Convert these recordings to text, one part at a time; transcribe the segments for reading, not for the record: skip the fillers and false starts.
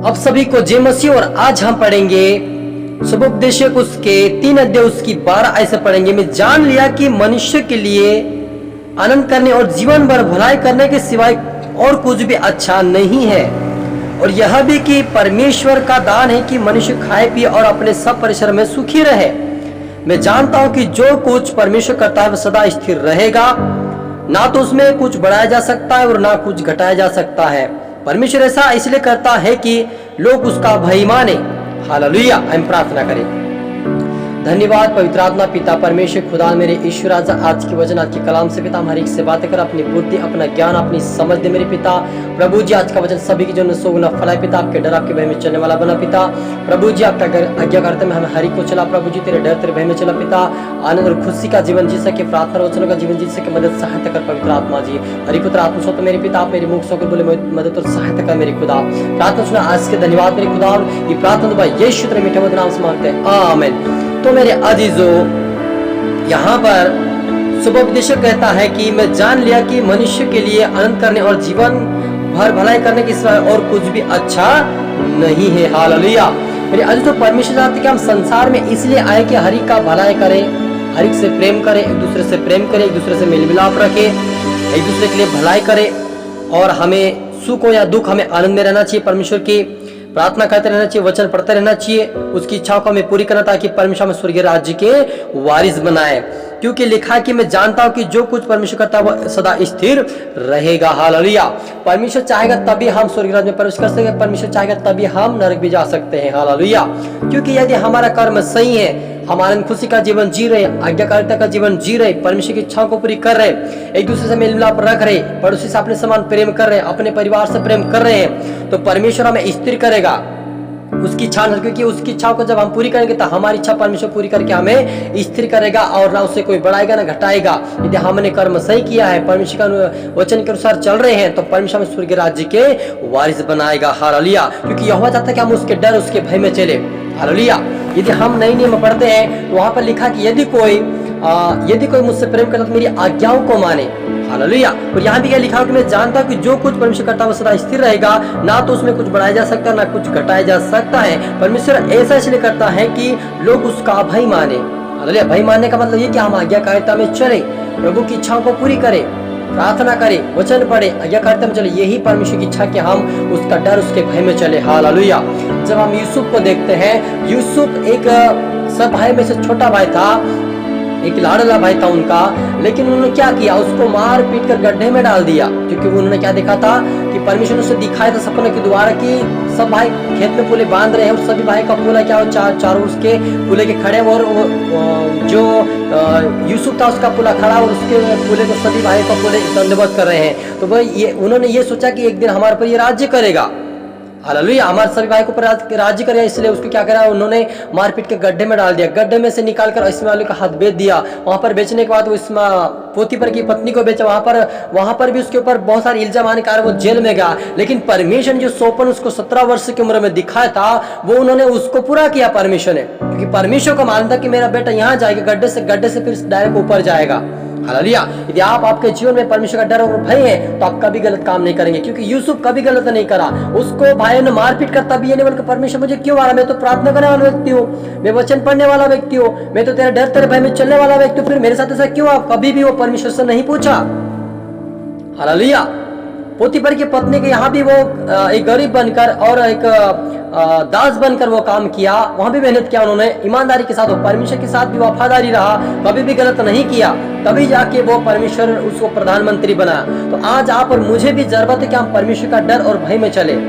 अब सभी को जय मसीह। और आज हम पढ़ेंगे सुबोपदेशक उसके 3 अध्याय उसकी 12 ऐसे पढ़ेंगे। मैं जान लिया कि मनुष्य के लिए आनंद करने और जीवन भर भलाई करने के सिवाय और कुछ भी अच्छा नहीं है, और यह भी कि परमेश्वर का दान है कि मनुष्य खाए पिए और अपने सब परिश्रम में सुखी रहे। मैं जानता हूं कि जो कुछ परमेश्वर करता है वह सदा स्थिर रहेगा, ना तो उसमें कुछ बढ़ाया जा सकता है और ना कुछ घटाया जा सकता है। परमेश्वर ऐसा इसलिए करता है कि लोग उसका भय माने। हालेलुया। हम प्रार्थना करें। धन्यवाद पवित्र आत्मा पिता परमेश्वर खुदा मेरे ईश्वर राजा, आज की वचन आज की कलाम से पिता हर एक से बातें कर, अपनी बुद्धि अपना ज्ञान अपनी समझ दे मेरे पिता। प्रभु जी आज का वचन सभी की जो सोगुना फलाए पिता, आपके डर आपके भय में चलने वाला बना पिता। प्रभु जी आपका आज्ञा करते में हमें हरि को चला, प्रभु जी तेरे डर तेरे भय में चला पिता। आनंद और खुशी का जीवन जी सके, प्रार्थना वचनों का जीवन जी सके, मदद सहायता कर पवित्र आत्मा जी। हरि पुत्र आत्मा स्वतः मेरे पिता, आप मेरे मुख से होकर बोले मदद और सहायता कर मेरे खुदा। प्रार्थना सुना आज के धन्यवाद मेरे खुदा, ये प्रार्थना दुआ यीशु तेरे मीठे मधुर नाम से मांगते हैं, आमीन। तो मेरे अजीजों, यहाँ पर सुबोपदेशक कहता है कि मैं जान लिया कि मनुष्य के लिए आनंद करने और जीवन भर भलाई करने के सिवाय और कुछ भी अच्छा नहीं है। हालेलुया। मेरे अजीजों, परमेश्वर चाहते कि हम संसार में इसलिए आए कि हर एक का भलाई करें, हर एक से प्रेम करें, एक दूसरे से प्रेम करें, एक दूसरे से मेल मिलाप रखें, एक दूसरे के लिए भलाई करें, और हमें सुख हो या दुख हमें आनंद में रहना चाहिए। परमेश्वर की प्रार्थना करते रहना चाहिए, वचन पढ़ते रहना चाहिए, उसकी इच्छाओं को हमें पूरी करना ताकि परमेश्वर में स्वर्गीय राज्य के वारिस बनाए। क्योंकि लिखा है कि मैं जानता हूं कि जो कुछ परमेश्वर करता है वह सदा स्थिर रहेगा। हालेलुया। परमेश्वर चाहेगा तभी हम स्वर्गीय राज्य में प्रवेश कर सकेंगे, परमेश्वर चाहेगा तभी हम नरक भी जा सकते हैं। हालेलुया। क्योंकि यदि हमारा कर्म सही है, हम आनंद खुशी का जीवन जी रहे, आज्ञाकारिता का जीवन जी रहे, परमेश्वर की इच्छाओं को पूरी कर रहे, एक दूसरे से मेल मिलाप रख रहे, पड़ोसी से अपने समान प्रेम कर रहे, अपने परिवार से प्रेम कर रहे हैं, तो परमेश्वर हमें स्थिर करेगा उसकी इच्छा, क्योंकि उसकी इच्छाओं को जब हम पूरी करेंगे तो हमारी इच्छा परमेश्वर पूरी करके हमें स्थिर करेगा, और ना उसे कोई बढ़ाएगा ना घटाएगा। यदि हमने कर्म सही किया है, परमेश्वर का वचन के अनुसार चल रहे हैं, तो परमेश्वर हमें स्वर्गीय राज्य के वारिस बनाएगा। हालेलुया। क्योंकि यहोवा चाहता है कि हम उसके डर उसके भय में चले। हालेलुया। यदि हम नए नियम पढ़ते हैं तो वहां पर लिखा कि यदि कोई मुझसे प्रेम करता तो मेरी आज्ञाओं को माने। हालेलुया। और यहाँ भी क्या लिखा कि मैं जानता हूं कि जो कुछ परमेश्वर करता है वो सदा स्थिर रहेगा, ना तो उसमें कुछ बढ़ाया जा सकता है ना कुछ घटाया जा सकता है। परमेश्वर ऐसा इसलिए करता है कि लोग उसका भय माने। हालेलुया। भय मानने का मतलब ये कि हम आज्ञाकारिता में चले, प्रभु की इच्छाओं को पूरी करें, प्रार्थना करें, वचन पढ़े, आज्ञाकारिता में चले। यही परमेश्वर की इच्छा कि हम उसका डर उसके भय में चले। हालेलुया। जब हम यूसुफ को देखते हैं, यूसुफ एक सब भाई में से छोटा भाई था, एक लाडला भाई था उनका, लेकिन उन्होंने क्या किया, उसको मार पीट कर गड्ढे में डाल दिया। क्योंकि उन्होंने क्या देखा था कि परमेश्वर ने उसे दिखाया था सपने के द्वारा कि सब भाई खेत में पूले बांध रहे हैं, उस सभी भाई का पूला क्या हो, चारों उसके पूले के खड़े, और जो यूसुफ था उसका पूला खड़ा, और उसके पूले को सभी भाई का पूले दंडवत कर रहे हैं। तो वह उन्होंने ये सोचा कि एक दिन हमारे पर ये राज्य करेगा। हालेलुया। हमारे सभी भाई को राज्य करेगा, इसलिए उसको क्या करा, उन्होंने मारपीट के गड्ढे में डाल दिया। गड्ढे में से निकालकर इस्माइल का हाथ बेच दिया। वहां पर बेचने के बाद वो पोतीफर की पत्नी को बेचा। वहां पर भी उसके ऊपर बहुत सारे इल्जाम आने के कारण वो जेल में गया। लेकिन परमेश्वर ने जो सोपन उसको 17 वर्ष की उम्र में दिखाया था, वो उन्होंने उसको पूरा किया परमेश्वर ने। क्योंकि परमेश्वर को मालूम था कि मेरा बेटा यहाँ जाएगा, गड्ढे से फिर डायरेक्ट ऊपर जाएगा। हालेलुया। यदि आपके जीवन में परमेश्वर का डर और भय है तो आप कभी गलत काम नहीं करेंगे। क्योंकि यूसुफ कभी गलत नहीं करा, उसको भाइयों ने मारपीट करता भी ये नहीं बोल परमेश्वर मुझे क्यों मारा, मैं तो प्रार्थना करने वाला व्यक्ति हूँ, मैं वचन पढ़ने वाला व्यक्ति हूँ, मैं तो तेरा डर तेरे भय में चलने वाला व्यक्ति हूँ, फिर मेरे साथ ऐसा क्यों? आप कभी भी वो परमेश्वर से नहीं पूछा। हालेलुया। पोतीफर की पत्नी के यहाँ भी वो एक गरीब बनकर और एक दास बनकर वो काम किया, वहां भी मेहनत किया उन्होंने ईमानदारी के साथ, परमेश्वर के साथ भी वफादारी रहा, कभी भी गलत नहीं किया, तभी जाके वो परमेश्वर उसको प्रधानमंत्री बना। तो आज आप और मुझे भी जरूरत है कि हम परमेश्वर का डर और भय में चले।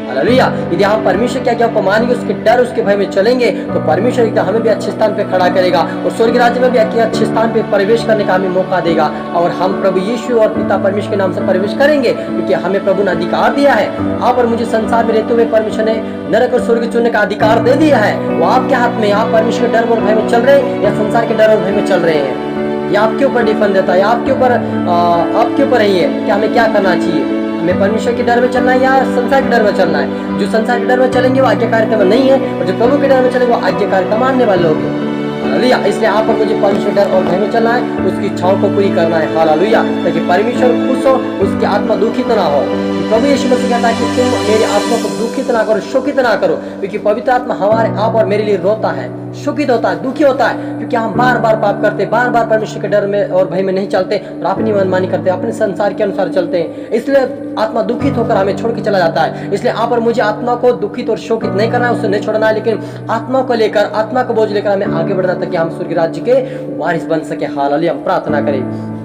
हालेलुया। यदि हम परमेश्वर की आज्ञा को मानेंगे, उसके डर उसके भय में चलेंगे, तो परमेश्वर एकदम हमें भी अच्छे स्थान पे खड़ा करेगा, और स्वर्ग राज्य में भी अच्छे स्थान पे प्रवेश करने का हमें मौका देगा, और हम प्रभु यीशु और पिता परमेश्वर के नाम से प्रवेश करेंगे। क्योंकि हमें प्रभु ने अधिकार दिया है। आप और मुझे संसार में रहते हुए परमेश्वर ने नरक और स्वर्ग चुनने का अधिकार दे दिया है। वो आपके हाथ में, आप परमेश्वर के डर और भय में चल रहे हैं या संसार के डर और भय में चल रहे हैं, ये आपके ऊपर डिपेंड रहता है, आपके ऊपर ही है कि हमें क्या करना चाहिए। हमें परमेश्वर के डर में चलना है या संसार के डर में चलना है। जो संसार के डर में चलेंगे वो आज्ञाकारिता में नहीं है, और जो प्रभु के डर में चलेंगे वो आज्ञाकारिता मानने वाले लोग हैं। हालेलुया। इसलिए आप पर मुझे परमेश्वर डर और भय में चलना है, उसकी इच्छाओं को पूरी करना है। हालेलुया। ताकि परमेश्वर खुश हो, उसकी आत्मा दुखित ना हो। प्रभु यीशु मसीह कहता है कि तुम मेरी आत्मा को दुखित ना करो, शोकित ना करो, क्योंकि पवित्र आत्मा हमारे आप और मेरे लिए रोता है, शोकित होता है, दुखी होता है, क्योंकि हम बार बार पाप करते, बार बार परमेश्वर के डर में और भय में नहीं चलते और अपनी मनमानी करते, अपने संसार के अनुसार चलते हैं। इसलिए आत्मा दुखित होकर हमें छोड़ के चला जाता है। इसलिए आप और मुझे आत्मा को दुखित और शोकित नहीं करना है, उसे नहीं छोड़ना है, लेकिन आत्मा को लेकर, आत्मा का बोझ लेकर हमें आगे बढ़ना, ताकि हम स्वर्ग राज्य के वारिस बन सके। हालेलुया। हम प्रार्थना करें।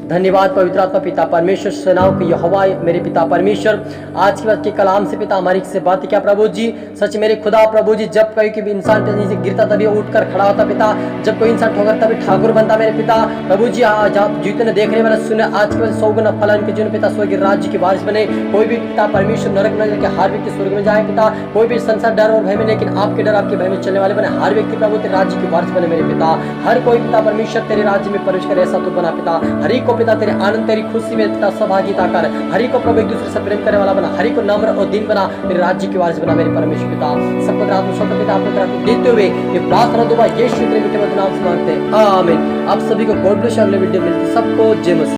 धन्यवाद पवित्र आत्मा पिता परमेश्वर, सेनाओं के यहोवा मेरे पिता परमेश्वर, आज के बाद के कलाम से पिता हमारी से बात क्या प्रभु जी, सच मेरे खुदा प्रभु जी, जब कोई भी इंसान नीचे गिरता तभी उठकर खड़ा होता पिता, जब कोई इंसान ठोकर तभी ठाकुर बनता मेरे पिता प्रभु जी। आज आप जितने देखने वाले सुने, आज के बाद 100 गुना फलन के जिन पिता स्वर्ग राज्य के वारिस बने। कोई भी पिता परमेश्वर नरक में जाके हर व्यक्ति स्वर्ग में जाए पिता, कोई भी संसार डर और भय में, लेकिन आपके डर आपके भय में चलने वाले बने। हर व्यक्ति प्रभु तेरे राज्य के वारिस बने मेरे पिता। हर कोई पिता परमेश्वर तेरे राज्य में प्रवेश करे, ऐसा तो बना पिता। हर एक को पिता तेरे आनंद तेरी खुशी में पिता सहभागिता कर, हरि को प्रभु एक दूसरे से प्रेम करने वाला बना, हरि को नम्र और दीन बना, मेरे राज्य के वारिस बना मेरे परमेश्वर पिता। सब पवित्र आत्मा स्वतंत्र पिता आपको तरफ देते हुए ये प्रार्थना दुआ यीशु के मीठे मधुर नाम से मांगते हैं, आमीन। आप सभी को गॉड ब्लेस। अगले वीडियो मिलती सबको जय मसीह।